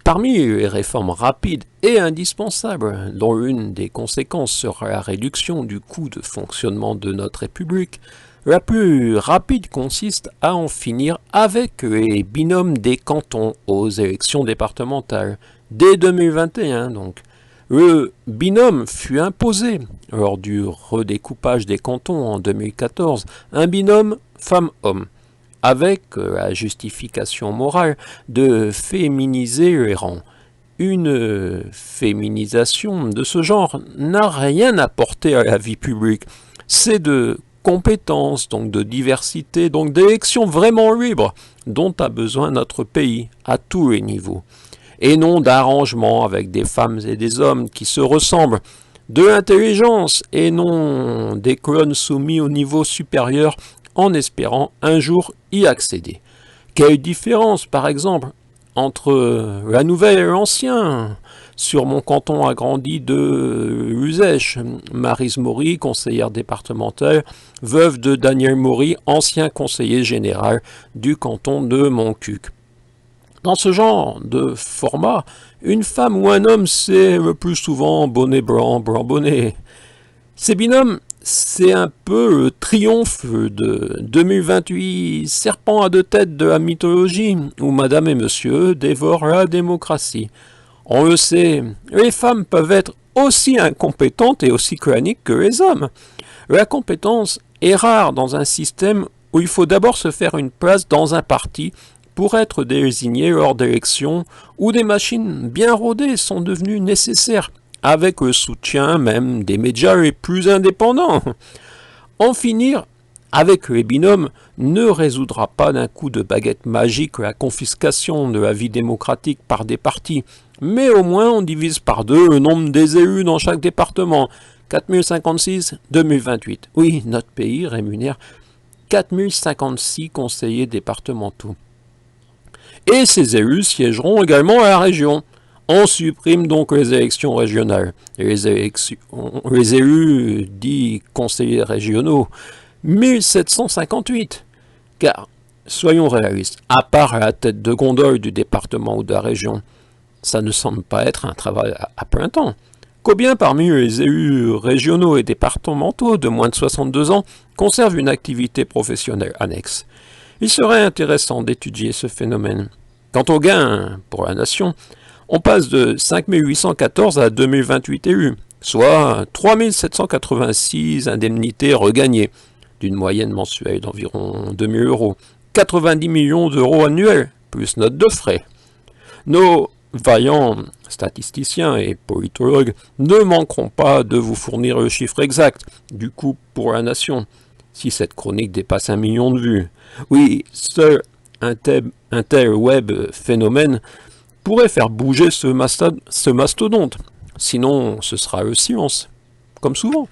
Parmi les réformes rapides et indispensables, dont l'une des conséquences sera la réduction du coût de fonctionnement de notre République, la plus rapide consiste à en finir avec les binômes des cantons aux élections départementales, dès 2021 donc. Le binôme fut imposé lors du redécoupage des cantons en 2014, un binôme femme-homme, avec la justification morale de féminiser les rangs. Une féminisation de ce genre n'a rien apporté à la vie publique. C'est de compétences, donc de diversité, donc d'élections vraiment libres dont a besoin notre pays à tous les niveaux. Et non d'arrangements avec des femmes et des hommes qui se ressemblent, de l'intelligence et non des clones soumis au niveau supérieur en espérant un jour y accéder. Quelle différence, par exemple, entre la nouvelle et l'ancien? Sur mon canton agrandi de Uzèche, Maryse Maury, conseillère départementale, veuve de Daniel Maury, ancien conseiller général du canton de Montcuq. Dans ce genre de format, une femme ou un homme, c'est le plus souvent bonnet blanc, blanc bonnet. Ces binômes, c'est un peu le triomphe de 2028, serpent à deux têtes de la mythologie, où madame et monsieur dévorent la démocratie. On le sait, les femmes peuvent être aussi incompétentes et aussi claniques que les hommes. La compétence est rare dans un système où il faut d'abord se faire une place dans un parti pour être désigné lors d'élections où des machines bien rodées sont devenues nécessaires, avec le soutien même des médias les plus indépendants. En finir avec les binômes ne résoudra pas d'un coup de baguette magique la confiscation de la vie démocratique par des partis, mais au moins on divise par deux le nombre des élus dans chaque département. 4056, 2028. Oui, notre pays rémunère 4056 conseillers départementaux. Et ces élus siégeront également à la région. On supprime donc les élections régionales. Les élus dits conseillers régionaux, 1758. Car, soyons réalistes, à part la tête de gondole du département ou de la région, ça ne semble pas être un travail à plein temps. Combien parmi les élus régionaux et départementaux de moins de 62 ans conservent une activité professionnelle annexe? Il serait intéressant d'étudier ce phénomène. Quant aux gains pour la nation, on passe de 5814 à 2028 élus, soit 3786 indemnités regagnées, d'une moyenne mensuelle d'environ 2000 euros, 90 millions d'euros annuels, plus note de frais. Nos vaillants statisticiens et politologues ne manqueront pas de vous fournir le chiffre exact du coût pour la nation, si cette chronique dépasse 1 million de vues. Oui, seul un tel web phénomène pourrait faire bouger ce mastodonte. Sinon, ce sera le silence, comme souvent.